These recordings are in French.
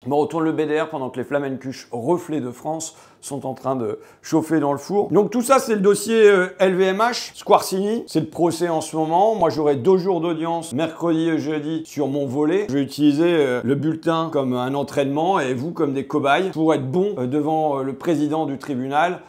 Je me retourne le BDR pendant que les Flamencuches reflets de France sont en train de chauffer dans le four. Donc tout ça, c'est le dossier LVMH, Squarcini. C'est le procès en ce moment. Moi, j'aurai 2 jours d'audience, mercredi et jeudi, sur mon volet. Je vais utiliser le bulletin comme un entraînement et vous comme des cobayes pour être bon devant le président du tribunal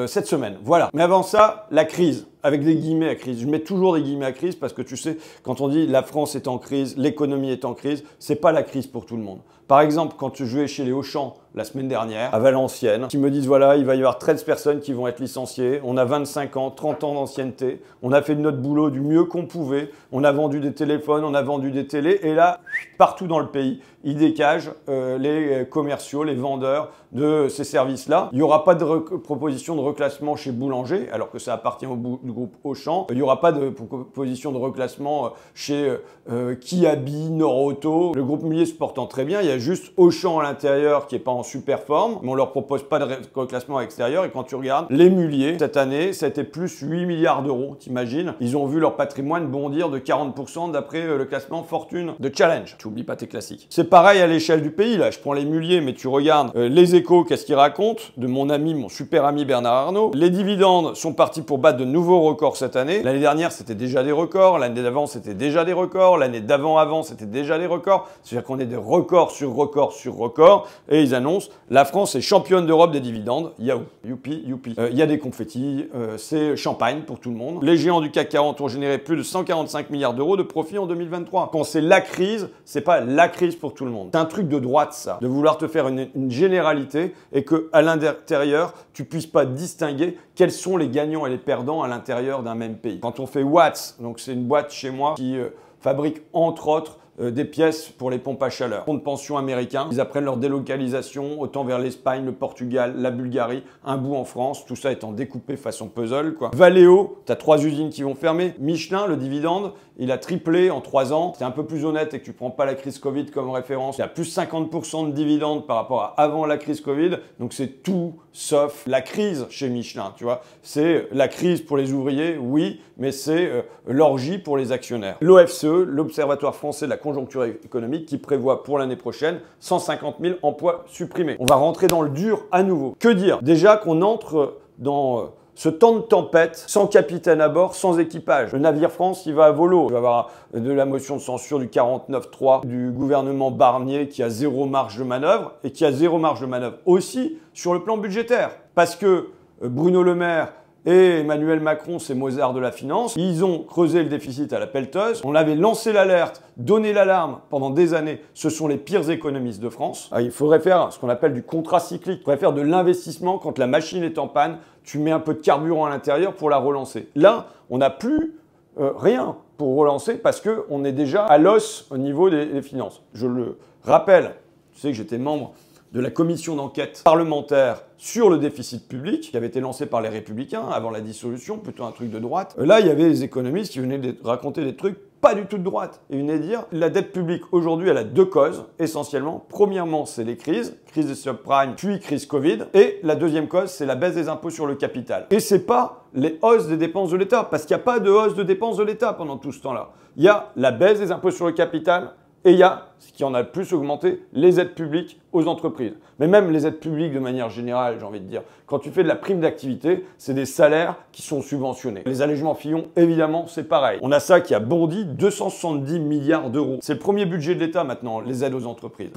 cette semaine. Voilà. Mais avant ça, la crise. Avec des guillemets à crise. Je mets toujours des guillemets à crise parce que tu sais, quand on dit la France est en crise, l'économie est en crise, c'est pas la crise pour tout le monde. Par exemple, quand je vais chez les Auchan la semaine dernière, à Valenciennes, qui me disent voilà, il va y avoir 13 personnes qui vont être licenciées, on a 25 ans, 30 ans d'ancienneté, on a fait de notre boulot du mieux qu'on pouvait, on a vendu des téléphones, on a vendu des télés, et là, partout dans le pays, ils décagent les commerciaux, les vendeurs de ces services-là. Il n'y aura pas de proposition de reclassement chez Boulanger, alors que ça appartient au groupe Auchan. Il n'y aura pas de proposition de reclassement chez Kiabi, Nord-Auto. Le groupe Mullier se portant très bien, il y a juste Auchan à l'intérieur qui n'est pas en super forme, mais on leur propose pas de reclassement à l'extérieur. Et quand tu regardes les Mullier, cette année, ça a été plus 8 milliards d'euros, t'imagines. Ils ont vu leur patrimoine bondir de 40% d'après le classement Fortune de Challenge. Tu oublies pas tes classiques. C'est pareil à l'échelle du pays, là. Je prends les Mullier, mais tu regardes les Échos, qu'est-ce qu'ils racontent de mon ami, mon super ami Bernard Arnault. Les dividendes sont partis pour battre de nouveaux records cette année. L'année dernière, c'était déjà des records. L'année d'avant, c'était déjà des records. L'année d'avant, c'était déjà des records. C'est-à-dire qu'on est des records sur records sur records. Et ils annoncent la France est championne d'Europe des dividendes. Yahoo, youpi, youpi. Il y a des confettis, c'est champagne pour tout le monde. Les géants du CAC 40 ont généré plus de 145 milliards d'euros de profit en 2023. Quand c'est la crise, c'est pas la crise pour tout le monde. C'est un truc de droite, ça, de vouloir te faire une généralité et que à l'intérieur, tu puisses pas distinguer quels sont les gagnants et les perdants à l'intérieur d'un même pays. Quand on fait Watts, donc c'est une boîte chez moi qui fabrique entre autres des pièces pour les pompes à chaleur. Fonds de pension américains, ils apprennent leur délocalisation autant vers l'Espagne, le Portugal, la Bulgarie, un bout en France, tout ça étant découpé façon puzzle, quoi. Valeo, tu as 3 usines qui vont fermer. Michelin, le dividende, il a triplé en 3 ans. C'est un peu plus honnête et que tu prends pas la crise Covid comme référence. Il y a plus 50% de dividendes par rapport à avant la crise Covid. Donc c'est tout sauf la crise chez Michelin, tu vois. C'est la crise pour les ouvriers, oui, mais c'est l'orgie pour les actionnaires. L'OFCE, l'Observatoire français de la conjoncture économique, qui prévoit pour l'année prochaine 150 000 emplois supprimés. On va rentrer dans le dur à nouveau. Que dire? Déjà qu'on entre dans ce temps de tempête, sans capitaine à bord, sans équipage. Le navire France, il va à volo. Il va y avoir de la motion de censure du 49.3 du gouvernement Barnier qui a 0 marge de manœuvre et qui a 0 marge de manœuvre aussi sur le plan budgétaire. Parce que Bruno Le Maire et Emmanuel Macron, c'est Mozart de la finance. Ils ont creusé le déficit à la pelleteuse. On avait lancé l'alerte, donné l'alarme pendant des années. Ce sont les pires économistes de France. Il faudrait faire ce qu'on appelle du contracyclique. Il faudrait faire de l'investissement quand la machine est en panne. Tu mets un peu de carburant à l'intérieur pour la relancer. Là, on n'a plus rien pour relancer parce qu'on est déjà à l'os au niveau des finances. Je le rappelle, tu sais que j'étais membre de la commission d'enquête parlementaire sur le déficit public qui avait été lancée par les Républicains avant la dissolution, plutôt un truc de droite. Là, il y avait des économistes qui venaient raconter des trucs pas du tout de droite. Ils venaient dire la dette publique aujourd'hui, elle a 2 causes essentiellement. Premièrement, c'est les crises, crise des subprimes, puis crise Covid. Et la deuxième cause, c'est la baisse des impôts sur le capital. Et c'est pas les hausses des dépenses de l'État, parce qu'il n'y a pas de hausse de dépenses de l'État pendant tout ce temps-là. Il y a la baisse des impôts sur le capital. Et il y a, ce qui en a le plus augmenté, les aides publiques aux entreprises. Mais même les aides publiques de manière générale, j'ai envie de dire. Quand tu fais de la prime d'activité, c'est des salaires qui sont subventionnés. Les allègements Fillon, évidemment, c'est pareil. On a ça qui a bondi 270 milliards d'euros. C'est le premier budget de l'État maintenant, les aides aux entreprises.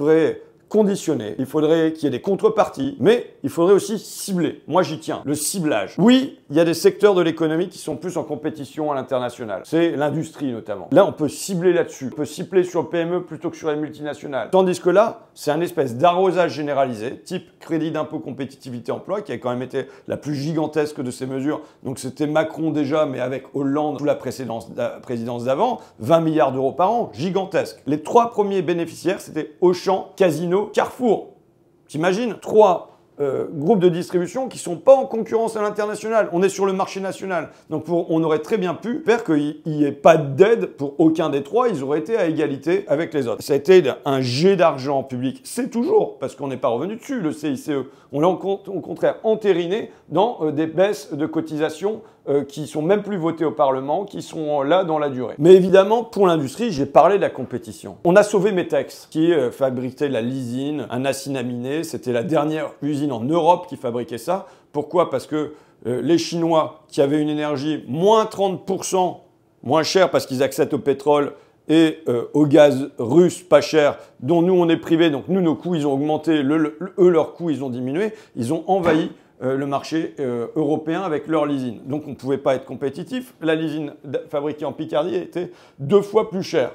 Conditionné. Il faudrait qu'il y ait des contreparties, mais il faudrait aussi cibler. Moi, j'y tiens. Le ciblage. Oui, il y a des secteurs de l'économie qui sont plus en compétition à l'international. C'est l'industrie notamment. Là, on peut cibler là-dessus. On peut cibler sur le PME plutôt que sur les multinationales. Tandis que là, c'est un espèce d'arrosage généralisé, type crédit d'impôt compétitivité emploi, qui a quand même été la plus gigantesque de ces mesures. Donc c'était Macron déjà, mais avec Hollande sous la présidence d'avant, 20 milliards d'euros par an, gigantesque. Les 3 premiers bénéficiaires, c'était Auchan, Casino, Carrefour. T'imagines 3 groupes de distribution qui ne sont pas en concurrence à l'international. On est sur le marché national. Donc on aurait très bien pu faire qu'il n'y ait pas d'aide pour aucun des trois. Ils auraient été à égalité avec les autres. Ça a été un jet d'argent public. C'est toujours, parce qu'on n'est pas revenu dessus, le CICE. On l'a au contraire entériné dans des baisses de cotisations qui sont même plus votées au Parlement, qui sont là dans la durée. Mais évidemment, pour l'industrie, j'ai parlé de la compétition. On a sauvé Metex, qui fabriquait la lysine, un acide aminé. C'était la dernière usine en Europe qui fabriquait ça. Pourquoi? Parce que les Chinois, qui avaient une énergie moins 30% moins chère parce qu'ils accèdent au pétrole et au gaz russe pas cher, dont nous on est privés, donc nous nos coûts ils ont augmenté, eux leurs coûts ils ont diminué, ils ont envahi le marché européen avec leur lysine. Donc on ne pouvait pas être compétitif. La lysine fabriquée en Picardie était 2 fois plus chère,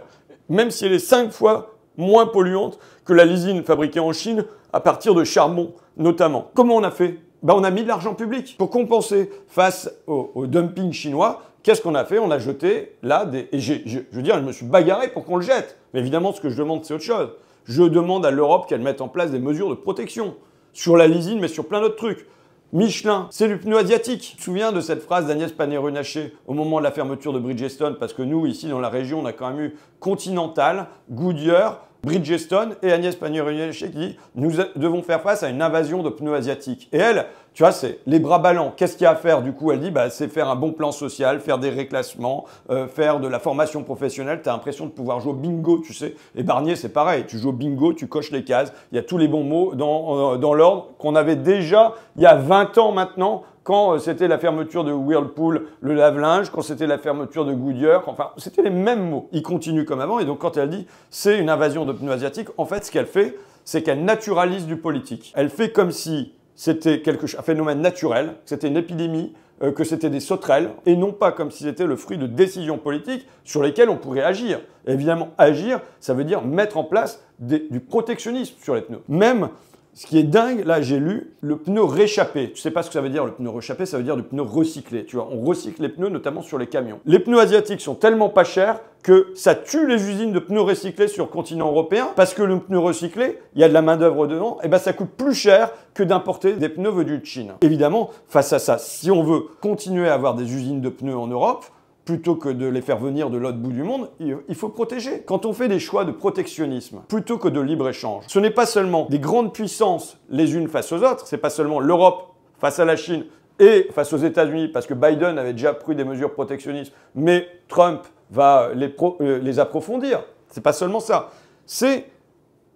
même si elle est 5 fois moins polluante que la lysine fabriquée en Chine à partir de charbon notamment. Comment on a fait? On a mis de l'argent public pour compenser face au dumping chinois. Qu'est-ce qu'on a fait? On a jeté là des... Et je veux dire, je me suis bagarré pour qu'on le jette. Mais évidemment, ce que je demande, c'est autre chose. Je demande à l'Europe qu'elle mette en place des mesures de protection sur la lysine, mais sur plein d'autres trucs. Michelin, c'est du pneu asiatique. Je me souviens de cette phrase d'Agnès Pannier-Runacher au moment de la fermeture de Bridgestone, parce que nous, ici, dans la région, on a quand même eu Continental, Goodyear, Bridgestone et Agnès Pannier-Runacher qui dit « Nous devons faire face à une invasion de pneus asiatiques ». Et elle, tu vois, c'est les bras ballants. Qu'est-ce qu'il y a à faire? Du coup, elle dit c'est faire un bon plan social, faire des réclassements, faire de la formation professionnelle. Tu as l'impression de pouvoir jouer au bingo, tu sais. Et Barnier, c'est pareil. Tu joues au bingo, tu coches les cases. Il y a tous les bons mots dans l'ordre qu'on avait déjà il y a 20 ans maintenant, quand c'était la fermeture de Whirlpool, le lave-linge, quand c'était la fermeture de Goodyear, enfin, c'était les mêmes mots. Ils continuent comme avant. Et donc, quand elle dit c'est une invasion de pneus asiatiques, en fait, ce qu'elle fait, c'est qu'elle naturalise du politique. Elle fait comme si c'était un phénomène naturel, que c'était une épidémie, que c'était des sauterelles, et non pas comme si c'était le fruit de décisions politiques sur lesquelles on pourrait agir. Et évidemment, agir, ça veut dire mettre en place du protectionnisme sur les pneus. Même, ce qui est dingue, là j'ai lu, le pneu réchappé. Tu sais pas ce que ça veut dire le pneu réchappé, ça veut dire du pneu recyclé. Tu vois, on recycle les pneus, notamment sur les camions. Les pneus asiatiques sont tellement pas chers que ça tue les usines de pneus recyclés sur le continent européen, parce que le pneu recyclé, il y a de la main-d'œuvre dedans, et ça coûte plus cher que d'importer des pneus venus de Chine. Évidemment, face à ça, si on veut continuer à avoir des usines de pneus en Europe, plutôt que de les faire venir de l'autre bout du monde, il faut protéger. Quand on fait des choix de protectionnisme, plutôt que de libre-échange, ce n'est pas seulement des grandes puissances les unes face aux autres, c'est pas seulement l'Europe face à la Chine et face aux États-Unis, parce que Biden avait déjà pris des mesures protectionnistes, mais Trump va les approfondir. C'est pas seulement ça. C'est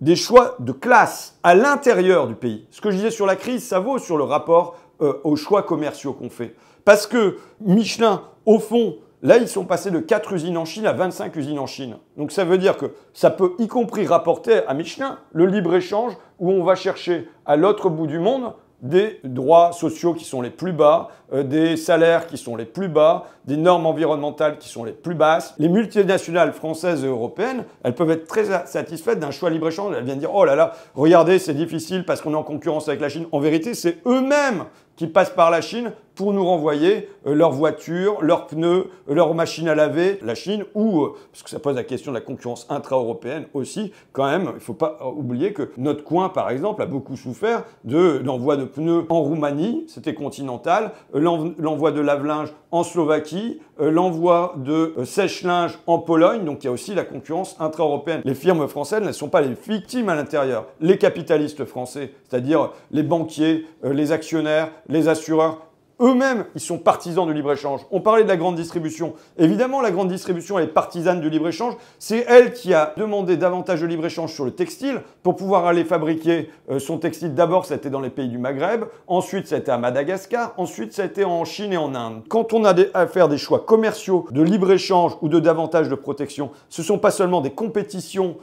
des choix de classe à l'intérieur du pays. Ce que je disais sur la crise, ça vaut sur le rapport aux choix commerciaux qu'on fait. Parce que Michelin, au fond, là, ils sont passés de 4 usines en Chine à 25 usines en Chine. Donc ça veut dire que ça peut y compris rapporter à Michelin le libre-échange où on va chercher à l'autre bout du monde des droits sociaux qui sont les plus bas, des salaires qui sont les plus bas, des normes environnementales qui sont les plus basses. Les multinationales françaises et européennes, elles peuvent être très satisfaites d'un choix libre-échange. Elles viennent dire « Oh là là, regardez, c'est difficile parce qu'on est en concurrence avec la Chine ». En vérité, c'est eux-mêmes qui passent par la Chine pour nous renvoyer leurs voitures, leurs pneus, leurs machines à laver, la Chine, ou, parce que ça pose la question de la concurrence intra-européenne aussi, quand même, il ne faut pas oublier que notre coin, par exemple, a beaucoup souffert de l'envoi de pneus en Roumanie, c'était Continental, l'envoi de lave-linge en Slovaquie, l'envoi de sèche-linge en Pologne, donc il y a aussi la concurrence intra-européenne. Les firmes françaises ne sont pas les victimes à l'intérieur. Les capitalistes français, c'est-à-dire les banquiers, les actionnaires, les assureurs, eux-mêmes, ils sont partisans du libre-échange. On parlait de la grande distribution. Évidemment, la grande distribution, elle est partisane du libre-échange. C'est elle qui a demandé davantage de libre-échange sur le textile pour pouvoir aller fabriquer son textile. D'abord, ça a été dans les pays du Maghreb. Ensuite, ça a été à Madagascar. Ensuite, ça a été en Chine et en Inde. Quand on a à faire des choix commerciaux de libre-échange ou de davantage de protection, ce ne sont pas seulement des compétitions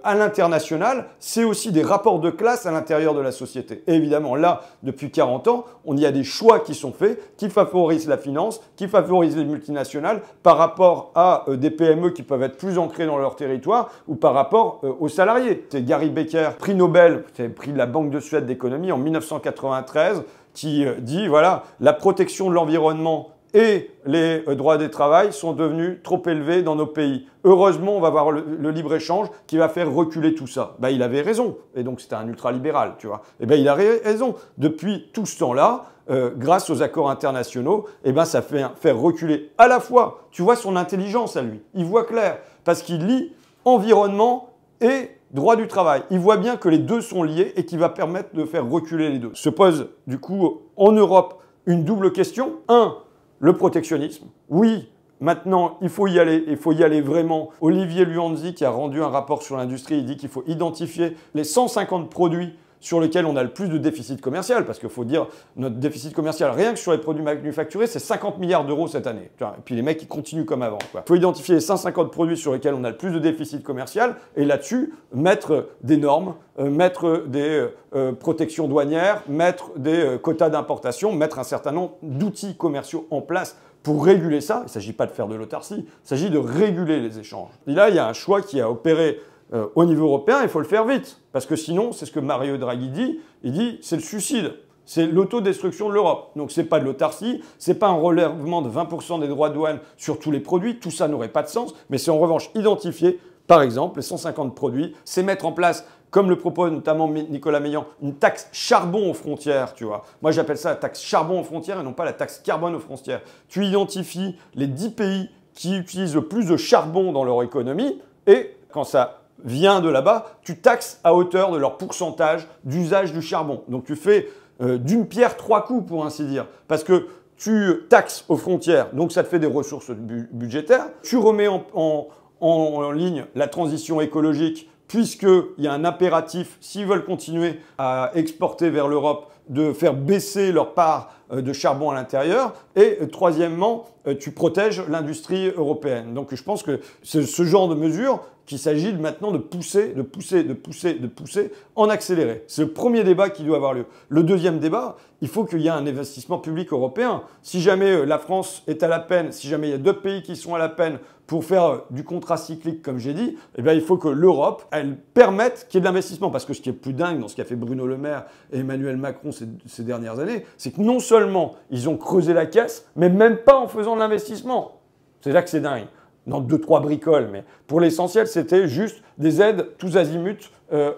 à l'international, c'est aussi des rapports de classe à l'intérieur de la société. Et évidemment, là, depuis 40 ans, on y a des choix qui sont faits, qui favorisent la finance, qui favorisent les multinationales par rapport à des PME qui peuvent être plus ancrées dans leur territoire ou par rapport aux salariés. C'est Gary Becker, prix Nobel, c'est le prix de la Banque de Suède d'économie en 1993, qui dit, voilà, la protection de l'environnement et les droits des travail sont devenus trop élevés dans nos pays. Heureusement, on va avoir le libre-échange qui va faire reculer tout ça. Ben, il avait raison, et donc c'était un ultralibéral, tu vois. Et ben, il a raison. Depuis tout ce temps-là, grâce aux accords internationaux, eh ben, ça fait faire reculer à la fois, tu vois son intelligence à lui, il voit clair, parce qu'il lie environnement et droit du travail. Il voit bien que les deux sont liés et qui va permettre de faire reculer les deux. Se pose du coup en Europe une double question. Un, le protectionnisme. Oui, maintenant, il faut y aller vraiment. Olivier Luanzi, qui a rendu un rapport sur l'industrie, il dit qu'il faut identifier les 150 produits sur lesquels on a le plus de déficit commercial, parce qu'il faut dire, notre déficit commercial, rien que sur les produits manufacturés, c'est 50 milliards d'euros cette année. Et puis les mecs, ils continuent comme avant. Il faut identifier les 150 produits sur lesquels on a le plus de déficit commercial, et là-dessus, mettre des normes, mettre des protections douanières, mettre des quotas d'importation, mettre un certain nombre d'outils commerciaux en place pour réguler ça. Il ne s'agit pas de faire de l'autarcie, il s'agit de réguler les échanges. Et là, il y a un choix qui a opéré au niveau européen, il faut le faire vite. Parce que sinon, c'est ce que Mario Draghi dit, il dit c'est le suicide, c'est l'autodestruction de l'Europe. Donc c'est pas de l'autarcie, c'est pas un relèvement de 20% des droits de douane sur tous les produits, tout ça n'aurait pas de sens, mais c'est en revanche identifier, par exemple, les 150 produits, c'est mettre en place, comme le propose notamment Nicolas Meillan, une taxe charbon aux frontières, tu vois. Moi j'appelle ça la taxe charbon aux frontières et non pas la taxe carbone aux frontières. Tu identifies les 10 pays qui utilisent le plus de charbon dans leur économie et quand ça vient de là-bas, tu taxes à hauteur de leur pourcentage d'usage du charbon. Donc tu fais d'une pierre trois coups, pour ainsi dire. Parce que tu taxes aux frontières, donc ça te fait des ressources budgétaires. Tu remets en ligne la transition écologique, puisqu'il y a un impératif, s'ils veulent continuer à exporter vers l'Europe, de faire baisser leur part de charbon à l'intérieur. Et troisièmement, tu protèges l'industrie européenne. Donc je pense que c'est ce genre de mesures qu'il s'agit maintenant de pousser en accéléré. C'est le premier débat qui doit avoir lieu. Le deuxième débat, il faut qu'il y ait un investissement public européen. Si jamais la France est à la peine, si jamais il y a d'autres pays qui sont à la peine pour faire du contrat cyclique, comme j'ai dit, eh bien, il faut que l'Europe, elle permette qu'il y ait de l'investissement. Parce que ce qui est plus dingue dans ce qu'a fait Bruno Le Maire et Emmanuel Macron ces dernières années, c'est que non seulement ils ont creusé la caisse, mais même pas en faisant de l'investissement. C'est là que c'est dingue. Dans 2-3 bricoles, mais pour l'essentiel, c'était juste des aides tous azimuts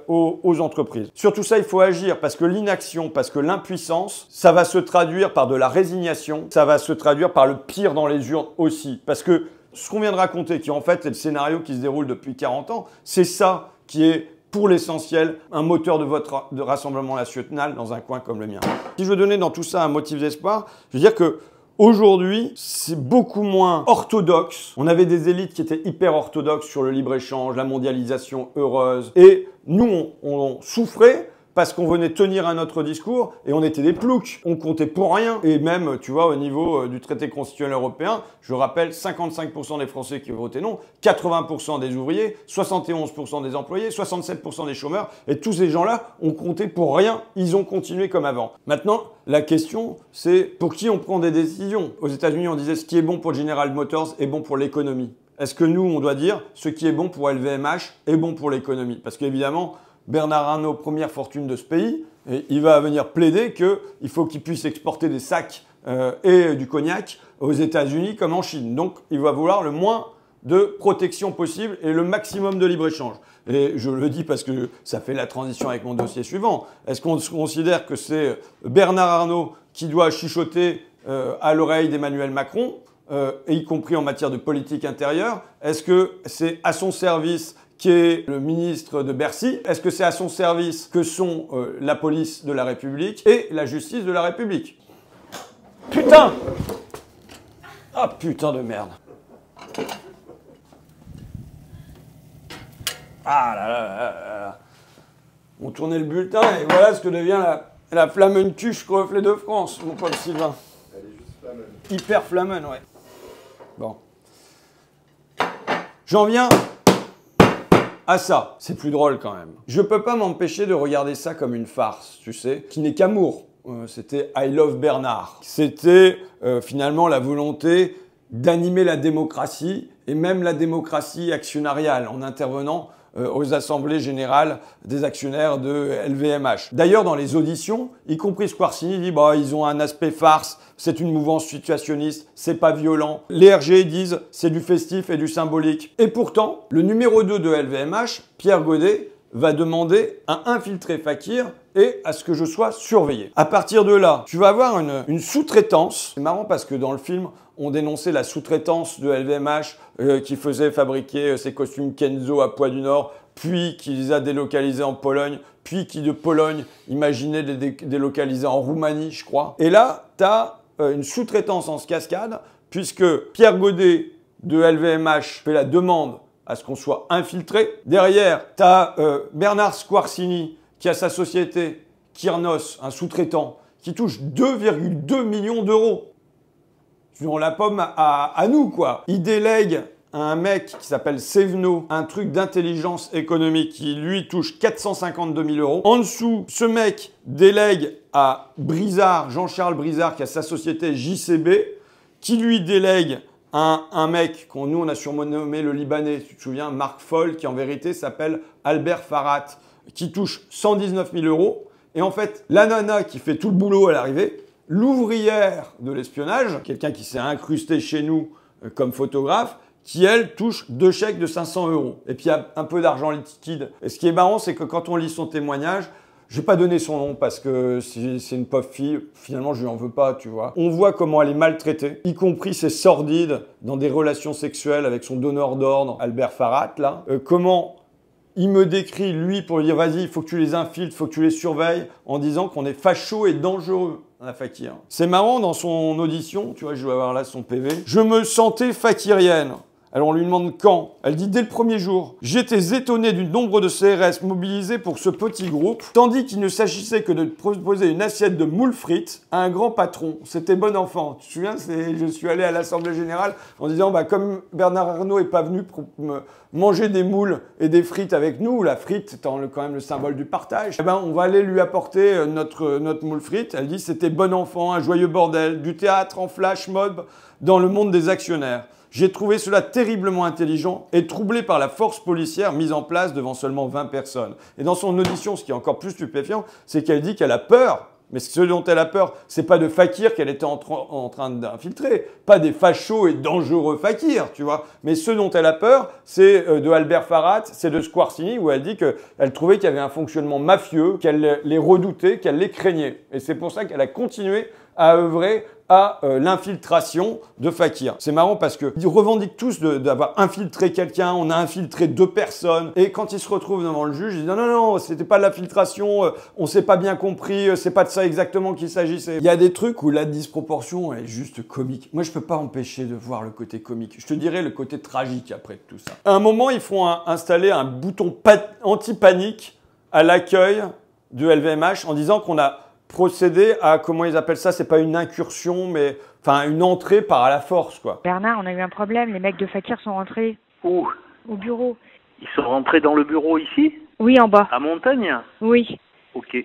aux entreprises. Sur tout ça, il faut agir parce que l'inaction, parce que l'impuissance, ça va se traduire par de la résignation, ça va se traduire par le pire dans les urnes aussi. Parce que ce qu'on vient de raconter, qui en fait est le scénario qui se déroule depuis 40 ans, c'est ça qui est pour l'essentiel, un moteur de vote de Rassemblement national dans un coin comme le mien. Si je veux donner dans tout ça un motif d'espoir, je veux dire que aujourd'hui, c'est beaucoup moins orthodoxe. On avait des élites qui étaient hyper orthodoxes sur le libre-échange, la mondialisation heureuse. Et nous, on souffrait parce qu'on venait tenir un autre discours et on était des ploucs. On comptait pour rien. Et même, tu vois, au niveau du traité constitutionnel européen, je rappelle, 55% des Français qui ont voté non, 80% des ouvriers, 71% des employés, 67% des chômeurs. Et tous ces gens-là ont compté pour rien. Ils ont continué comme avant. Maintenant, la question, c'est pour qui on prend des décisions. Aux États-Unis, on disait ce qui est bon pour General Motors est bon pour l'économie. Est-ce que nous, on doit dire ce qui est bon pour LVMH est bon pour l'économie? Parce qu'évidemment, Bernard Arnault, première fortune de ce pays, et il va venir plaider qu'il faut qu'il puisse exporter des sacs et du cognac aux États-Unis comme en Chine. Donc, il va vouloir le moins de protection possible et le maximum de libre-échange. Et je le dis parce que ça fait la transition avec mon dossier suivant. Est-ce qu'on considère que c'est Bernard Arnault qui doit chuchoter à l'oreille d'Emmanuel Macron, et y compris en matière de politique intérieure? Est-ce que c'est à son service qui est le ministre de Bercy? Est-ce que c'est à son service que sont la police de la République et la justice de la République? Putain! Ah putain de merde! Ah là là là là là! On tournait le bulletin et voilà ce que devient la Flamencuche reflet de France, mon pote Sylvain. Elle est juste flamen. Hyper flamen, ouais. Bon. J'en viens à ça. C'est plus drôle quand même. Je peux pas m'empêcher de regarder ça comme une farce, tu sais, qui n'est qu'amour. C'était I Love Bernard. C'était finalement la volonté d'animer la démocratie et même la démocratie actionnariale en intervenant aux assemblées générales des actionnaires de LVMH. D'ailleurs, dans les auditions, y compris Squarcini dit bah, ils ont un aspect farce, c'est une mouvance situationniste, c'est pas violent. Les RG disent c'est du festif et du symbolique. Et pourtant, le numéro 2 de LVMH, Pierre Godet, va demander à infiltrer Fakir et à ce que je sois surveillé. À partir de là, tu vas avoir une sous-traitance. C'est marrant parce que dans le film, on dénonçait la sous-traitance de LVMH qui faisait fabriquer ses costumes Kenzo à Poix-du-Nord, puis qui les a délocalisés en Pologne, puis qui de Pologne imaginait les délocaliser en Roumanie, je crois. Et là, tu as une sous-traitance en cascade, puisque Pierre Godet de LVMH fait la demande à ce qu'on soit infiltré. Derrière, tu as Bernard Squarcini qui a sa société Kyrnos, un sous-traitant, qui touche 2,2 millions d'euros. On la pomme à nous, quoi. Il délègue à un mec qui s'appelle Sevno un truc d'intelligence économique qui, lui, touche 452 000 euros. En dessous, ce mec délègue à Brizard, Jean-Charles Brizard, qui a sa société JCB, qui lui délègue un mec qu'on nous on a surnommé le Libanais, tu te souviens, Marc Foll, qui en vérité s'appelle Albert Farhat, qui touche 119 000 euros. Et en fait, la nana qui fait tout le boulot à l'arrivée, l'ouvrière de l'espionnage, quelqu'un qui s'est incrusté chez nous comme photographe, qui elle touche 2 chèques de 500 euros. Et puis il y a un peu d'argent liquide. Et ce qui est marrant, c'est que quand on lit son témoignage, je vais pas donner son nom parce que c'est une pauvre fille. Finalement, je lui en veux pas, tu vois. On voit comment elle est maltraitée, y compris ses sordides dans des relations sexuelles avec son donneur d'ordre, Albert Farhat, là. Comment il me décrit, lui, pour lui dire, vas-y, il faut que tu les infiltres, il faut que tu les surveilles, en disant qu'on est facho et dangereux, la Fakir. C'est marrant, dans son audition, tu vois, je dois avoir là son PV, je me sentais fakirienne. Alors on lui demande quand. Elle dit dès le premier jour. J'étais étonné du nombre de CRS mobilisés pour ce petit groupe, tandis qu'il ne s'agissait que de proposer une assiette de moules frites à un grand patron. C'était bon enfant. Tu te souviens, je suis allé à l'Assemblée Générale en disant, bah, comme Bernard Arnault n'est pas venu pour manger des moules et des frites avec nous, la frite étant quand même le symbole du partage, eh ben, on va aller lui apporter notre moule frite. Elle dit c'était bon enfant, un joyeux bordel, du théâtre en flash mob dans le monde des actionnaires. J'ai trouvé cela terriblement intelligent et troublé par la force policière mise en place devant seulement 20 personnes. Et dans son audition, ce qui est encore plus stupéfiant, c'est qu'elle dit qu'elle a peur. Mais ce dont elle a peur, c'est pas de Fakir qu'elle était en train d'infiltrer, pas des fachos et dangereux Fakirs, tu vois. Mais ce dont elle a peur, c'est de Albert Farhat, c'est de Squarcini, où elle dit qu'elle trouvait qu'il y avait un fonctionnement mafieux, qu'elle les redoutait, qu'elle les craignait. Et c'est pour ça qu'elle a continué à œuvrer à l'infiltration de Fakir. C'est marrant parce qu'ils revendiquent tous d'avoir infiltré quelqu'un, on a infiltré 2 personnes, et quand ils se retrouvent devant le juge, ils disent non, non, non, c'était pas de l'infiltration, on s'est pas bien compris, c'est pas de ça exactement qu'il s'agissait. Il y a des trucs où la disproportion est juste comique. Moi, je peux pas empêcher de voir le côté comique. Je te dirais le côté tragique après tout ça. À un moment, ils font installer un bouton anti-panique à l'accueil de LVMH en disant qu'on a procéder à, comment ils appellent ça, c'est pas une incursion, mais enfin une entrée par la force, quoi. Bernard, on a eu un problème, les mecs de Fakir sont rentrés. Où? Au bureau. Ils sont rentrés dans le bureau ici? Oui, en bas. À Montagne? Oui. Ok.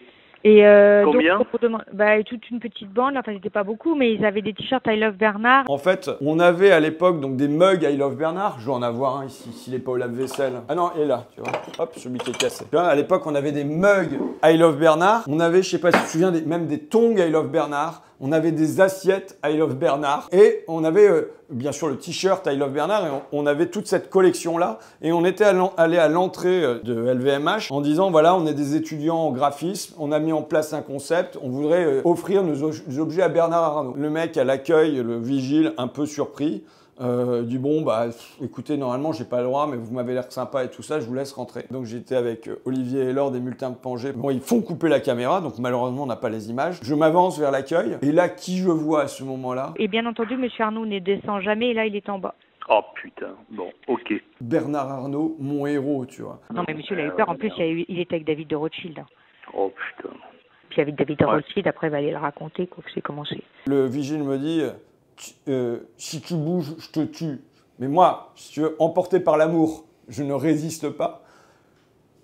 Et combien? Donc, toute une petite bande, enfin c'était pas beaucoup, mais ils avaient des t-shirts I Love Bernard. En fait, on avait à l'époque donc des mugs I Love Bernard. Je vais en avoir un ici, s'il n'est pas au lave-vaisselle. Ah non, il est là, tu vois. Hop, celui qui est cassé. Tu vois, à l'époque, on avait des mugs I Love Bernard. On avait, je sais pas si tu te souviens, même des tongs I Love Bernard. On avait des assiettes I Love Bernard. Et on avait bien sûr le t-shirt I Love Bernard. Et on avait toute cette collection-là. Et on était allé à l'entrée de LVMH en disant, voilà, on est des étudiants en graphisme. On a mis en place un concept. On voudrait offrir nos objets à Bernard Arnault. Le mec à l'accueil, le vigile, un peu surpris. Du bon, bah écoutez, normalement j'ai pas le droit, mais vous m'avez l'air sympa et tout ça, je vous laisse rentrer. Donc j'étais avec Olivier et Laure des Multins de Pangée. Bon, ils font couper la caméra, donc malheureusement on n'a pas les images. Je m'avance vers l'accueil, et là, qui je vois à ce moment-là? Et bien entendu, monsieur Arnault ne descend jamais, et là il est en bas. Oh putain, bon, ok. Bernard Arnault, mon héros, tu vois. Non mais monsieur, il a eu peur, en plus il était avec David de Rothschild. Oh putain. Puis avec David de Rothschild, après il va aller le raconter, quoi, que c'est commencé. Le vigile me dit... si tu bouges, je te tue. Mais moi, si tu veux, emporté par l'amour, je ne résiste pas.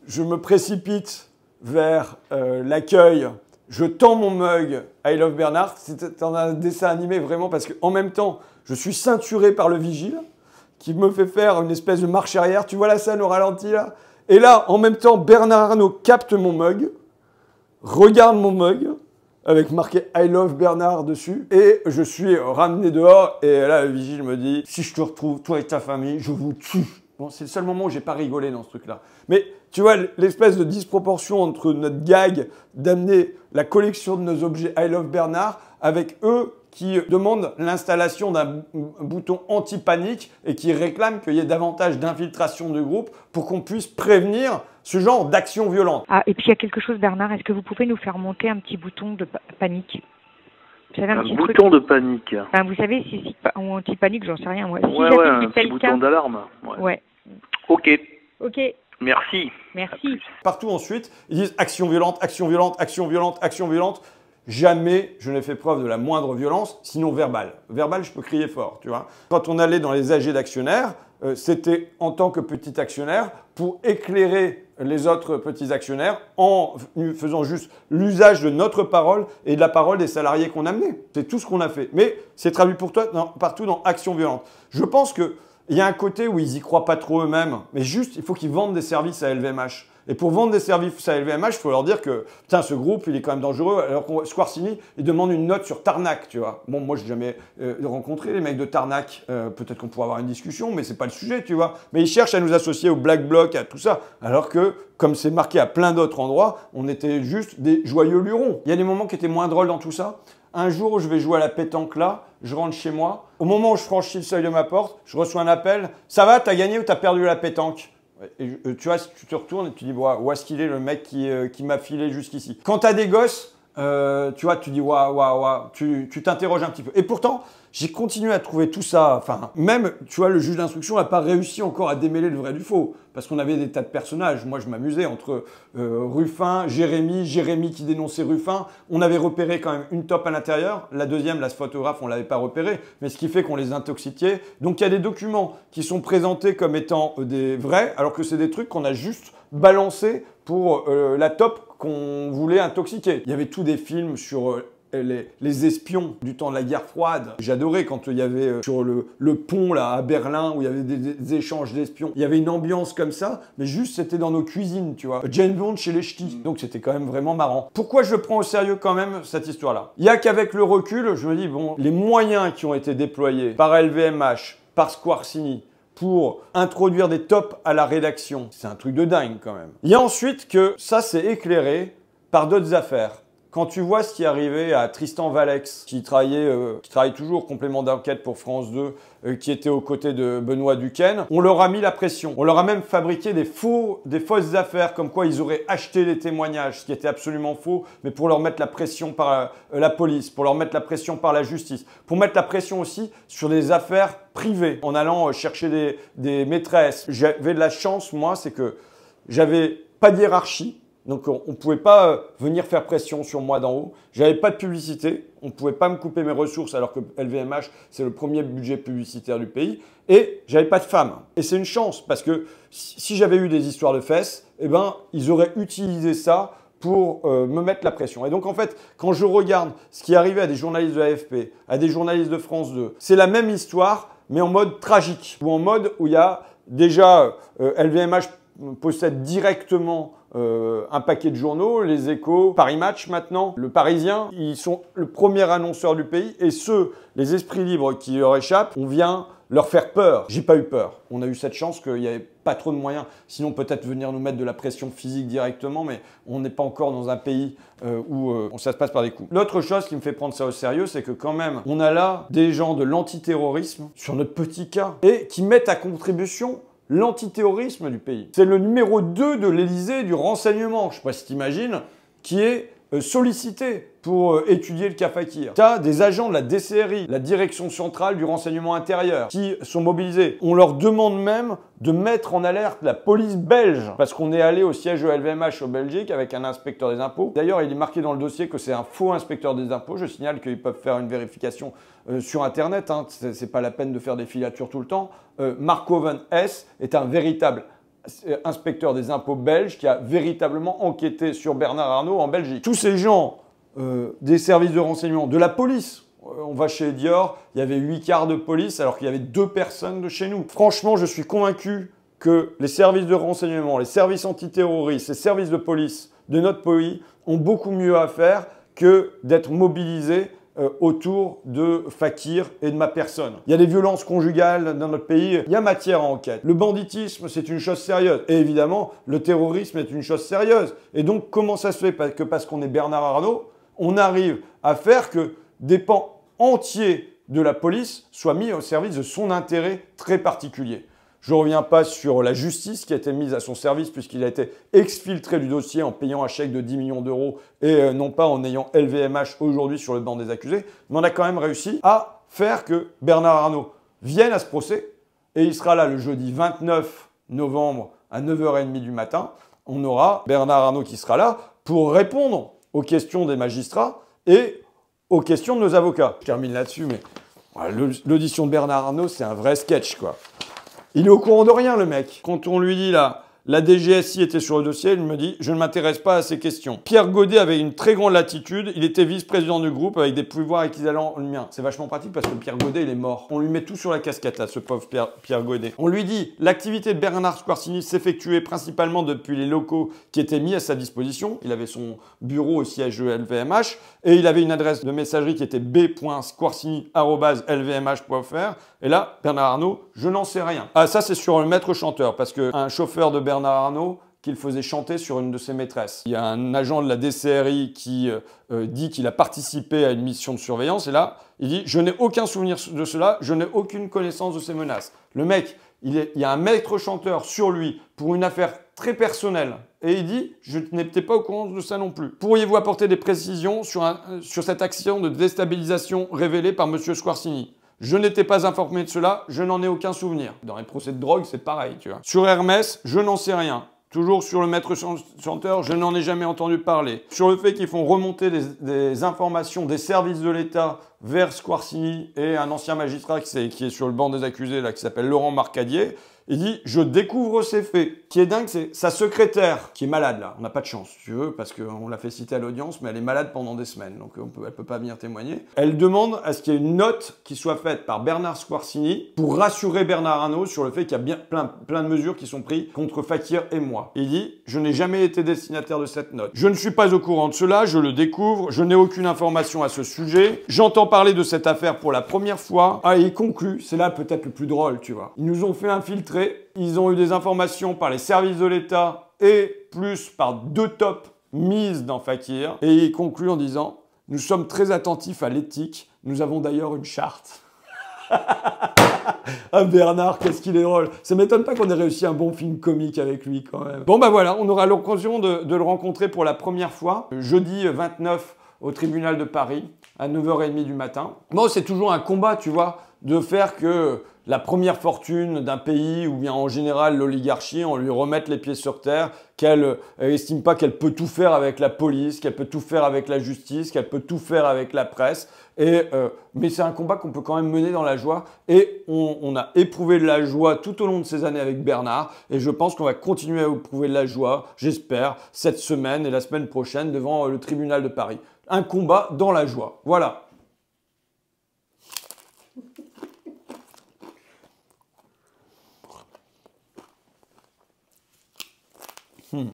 Je me précipite vers l'accueil. Je tends mon mug I Love Bernard. C'est un dessin animé vraiment parce qu'en même temps, je suis ceinturé par le vigile qui me fait faire une espèce de marche arrière. Tu vois la scène au ralenti là? Et là, en même temps, Bernard Arnault capte mon mug, regarde mon mug, avec marqué I love Bernard dessus, et je suis ramené dehors, et là, le vigile me dit, si je te retrouve, toi et ta famille, je vous tue. Bon, c'est le seul moment où j'ai pas rigolé dans ce truc-là. Mais tu vois, l'espèce de disproportion entre notre gag d'amener la collection de nos objets I love Bernard avec eux qui demandent l'installation d'un bouton anti-panique et qui réclament qu'il y ait davantage d'infiltration du groupe pour qu'on puisse prévenir ce genre d'action violente. Ah, et puis il y a quelque chose, Bernard, est-ce que vous pouvez nous faire monter un petit bouton de panique? Vous savez, Un petit bouton truc. de panique. Enfin, vous savez, ou anti-panique, j'en sais rien, moi. Si Ouais, j'appelle un petit bouton d'alarme. Ouais. Ok, Ok, merci. merci. Partout ensuite, ils disent action violente, action violente, action violente, action violente. Jamais je n'ai fait preuve de la moindre violence, sinon verbale. Verbale, je peux crier fort, tu vois. Quand on allait dans les AG d'actionnaires, c'était en tant que petit actionnaire pour éclairer les autres petits actionnaires en faisant juste l'usage de notre parole et de la parole des salariés qu'on amenait. C'est tout ce qu'on a fait. Mais c'est traduit pour toi partout dans action violente. Je pense qu'il y a un côté où ils y croient pas trop eux-mêmes, mais juste, il faut qu'ils vendent des services à LVMH. Et pour vendre des services à LVMH, il faut leur dire que, putain, ce groupe, il est quand même dangereux. Alors que Squarcini, il demande une note sur Tarnac, tu vois. Bon, moi, je n'ai jamais rencontré les mecs de Tarnac. Peut-être qu'on pourra avoir une discussion, mais c'est pas le sujet, tu vois. Mais ils cherchent à nous associer au Black Bloc, à tout ça. Alors que, comme c'est marqué à plein d'autres endroits, on était juste des joyeux lurons. Il y a des moments qui étaient moins drôles dans tout ça. Un jour où je vais jouer à la pétanque là, je rentre chez moi. Au moment où je franchis le seuil de ma porte, je reçois un appel. Ça va, t'as gagné ou t'as perdu la pétanque? Et tu vois, si tu te retournes et tu dis, où est-ce qu'il est le mec qui m'a filé jusqu'ici? Quand tu as des gosses, tu vois, tu dis, waouh, tu t'interroges un petit peu. Et pourtant, j'ai continué à trouver tout ça. Enfin, même, tu vois, le juge d'instruction n'a pas réussi encore à démêler le vrai du faux. Parce qu'on avait des tas de personnages. Moi, je m'amusais entre Ruffin, Jérémy qui dénonçait Ruffin. On avait repéré quand même une top à l'intérieur. La deuxième, la photographe, on ne l'avait pas repérée. Mais ce qui fait qu'on les intoxiquait. Donc, il y a des documents qui sont présentés comme étant des vrais, alors que c'est des trucs qu'on a juste balancés pour la top qu'on voulait intoxiquer. Il y avait tous des films sur les espions du temps de la guerre froide. J'adorais quand il y avait sur le pont là à Berlin où il y avait des échanges d'espions. Il y avait une ambiance comme ça, mais juste c'était dans nos cuisines, tu vois. Jane Bond chez les ch'tis. Donc c'était quand même vraiment marrant. Pourquoi je prends au sérieux quand même cette histoire-là? Il y a qu'avec le recul, je me dis, bon, les moyens qui ont été déployés par LVMH, par Squarcini, pour introduire des tops à la rédaction, c'est un truc de dingue quand même. Il y a ensuite que ça s'est éclairé par d'autres affaires. Quand tu vois ce qui est arrivé à Tristan Valex, qui travaille toujours complément d'enquête pour France 2, qui était aux côtés de Benoît Duquesne, on leur a mis la pression. On leur a même fabriqué des fausses affaires, comme quoi ils auraient acheté les témoignages, ce qui était absolument faux, mais pour leur mettre la pression par la police, pour leur mettre la pression par la justice, pour mettre la pression aussi sur des affaires privées, en allant chercher des maîtresses. J'avais de la chance, moi, c'est que j'avais pas de hiérarchie. Donc on ne pouvait pas venir faire pression sur moi d'en haut. J'avais pas de publicité. On ne pouvait pas me couper mes ressources alors que LVMH, c'est le premier budget publicitaire du pays. Et j'avais pas de femme. Et c'est une chance parce que si j'avais eu des histoires de fesses, eh ben, ils auraient utilisé ça pour me mettre la pression. Et donc en fait, quand je regarde ce qui arrivait à des journalistes de l'AFP, à des journalistes de France 2, c'est la même histoire, mais en mode tragique. Ou en mode où il y a déjà LVMH possède directement un paquet de journaux, les Échos, Paris Match maintenant, le Parisien, ils sont le premier annonceur du pays et les esprits libres qui leur échappent, on vient leur faire peur. J'ai pas eu peur. On a eu cette chance qu'il n'y avait pas trop de moyens. Sinon, peut-être venir nous mettre de la pression physique directement, mais on n'est pas encore dans un pays où ça se passe par des coups. L'autre chose qui me fait prendre ça au sérieux, c'est que quand même, on a là des gens de l'antiterrorisme sur notre petit cas et qui mettent à contribution l'antiterrorisme du pays. C'est le numéro 2 de l'Élysée du renseignement, je ne sais pas si tu imagines, qui est sollicité pour étudier le cas Fakir. Tu as des agents de la DCRI, la Direction Centrale du Renseignement Intérieur, qui sont mobilisés. On leur demande même de mettre en alerte la police belge, parce qu'on est allé au siège de LVMH en Belgique avec un inspecteur des impôts. D'ailleurs, il est marqué dans le dossier que c'est un faux inspecteur des impôts. Je signale qu'ils peuvent faire une vérification sur Internet. Hein. C'est pas la peine de faire des filatures tout le temps. Marco Van S est un véritable inspecteur des impôts belge qui a véritablement enquêté sur Bernard Arnault en Belgique. Tous ces gens des services de renseignement, de la police, on va chez Dior, il y avait 8 quarts de police alors qu'il y avait 2 personnes de chez nous. Franchement, je suis convaincu que les services de renseignement, les services antiterroristes, les services de police de notre pays ont beaucoup mieux à faire que d'être mobilisés autour de Fakir et de ma personne. Il y a des violences conjugales dans notre pays, il y a matière à enquête. Le banditisme, c'est une chose sérieuse. Et évidemment, le terrorisme est une chose sérieuse. Et donc, comment ça se fait que parce qu'on est Bernard Arnault, on arrive à faire que des pans entiers de la police soient mis au service de son intérêt très particulier. Je ne reviens pas sur la justice qui a été mise à son service puisqu'il a été exfiltré du dossier en payant un chèque de 10 millions d'euros et non pas en ayant LVMH aujourd'hui sur le banc des accusés. Mais on a quand même réussi à faire que Bernard Arnault vienne à ce procès et il sera là le jeudi 29 novembre à 9h30 du matin. On aura Bernard Arnault qui sera là pour répondre aux questions des magistrats et aux questions de nos avocats. Je termine là-dessus, mais l'audition de Bernard Arnault, c'est un vrai sketch, quoi. Il est au courant de rien, le mec. Quand on lui dit là, la DGSI était sur le dossier, il me dit « Je ne m'intéresse pas à ces questions ». Pierre Godet avait une très grande latitude. Il était vice-président du groupe avec des pouvoirs équivalents au mien. C'est vachement pratique parce que Pierre Godet, il est mort. On lui met tout sur la casquette, là, ce pauvre Pierre Godet. On lui dit « L'activité de Bernard Squarcini s'effectuait principalement depuis les locaux qui étaient mis à sa disposition ». Il avait son bureau au siège de LVMH et il avait une adresse de messagerie qui était b.squarcini@lvmh.fr. Et là, Bernard Arnault, je n'en sais rien. Ah, ça, c'est sur le maître chanteur, parce qu'un chauffeur de Bernard Arnault, qu'il faisait chanter sur une de ses maîtresses. Il y a un agent de la DCRI qui dit qu'il a participé à une mission de surveillance, et là, il dit « Je n'ai aucun souvenir de cela, je n'ai aucune connaissance de ces menaces ». Le mec, il y a un maître chanteur sur lui pour une affaire très personnelle, et il dit « Je n'étais pas au courant de ça non plus ». Pourriez-vous apporter des précisions sur cette action de déstabilisation révélée par M. Squarcini ? Je n'étais pas informé de cela, je n'en ai aucun souvenir. Dans les procès de drogue, c'est pareil, tu vois. Sur Hermès, je n'en sais rien. Toujours sur le maître chanteur, je n'en ai jamais entendu parler. Sur le fait qu'ils font remonter des informations des services de l'État vers Squarcini et un ancien magistrat qui est sur le banc des accusés, là, qui s'appelle Laurent Marcadier, il dit « Je découvre ces faits ». Ce qui est dingue, c'est sa secrétaire, qui est malade là. On n'a pas de chance, si tu veux, parce qu'on l'a fait citer à l'audience, mais elle est malade pendant des semaines, donc elle ne peut pas venir témoigner. Elle demande à ce qu'il y ait une note qui soit faite par Bernard Squarcini pour rassurer Bernard Arnault sur le fait qu'il y a bien plein de mesures qui sont prises contre Fakir et moi. Il dit « Je n'ai jamais été destinataire de cette note. Je ne suis pas au courant de cela, je le découvre, je n'ai aucune information à ce sujet. J'entends parler de cette affaire pour la première fois. » Ah, et il conclut, c'est là peut-être le plus drôle, tu vois. Ils nous ont fait infiltrer. Ils ont eu des informations par les services de l'État et plus par 2 tops mises dans Fakir. Et il conclut en disant « Nous sommes très attentifs à l'éthique. Nous avons d'ailleurs une charte. » Ah Bernard, qu'est-ce qu'il est drôle. Ça m'étonne pas qu'on ait réussi un bon film comique avec lui quand même. Bon bah voilà, on aura l'occasion de le rencontrer pour la première fois, jeudi 29 au tribunal de Paris, à 9h30 du matin. Bon, c'est toujours un combat, tu vois, de faire que la première fortune d'un pays, ou bien en général l'oligarchie, on lui remette les pieds sur terre, qu'elle estime pas qu'elle peut tout faire avec la police, qu'elle peut tout faire avec la justice, qu'elle peut tout faire avec la presse. Mais c'est un combat qu'on peut quand même mener dans la joie. Et on a éprouvé de la joie tout au long de ces années avec Bernard. Et je pense qu'on va continuer à éprouver de la joie, j'espère, cette semaine et la semaine prochaine devant le tribunal de Paris. Un combat dans la joie. Voilà.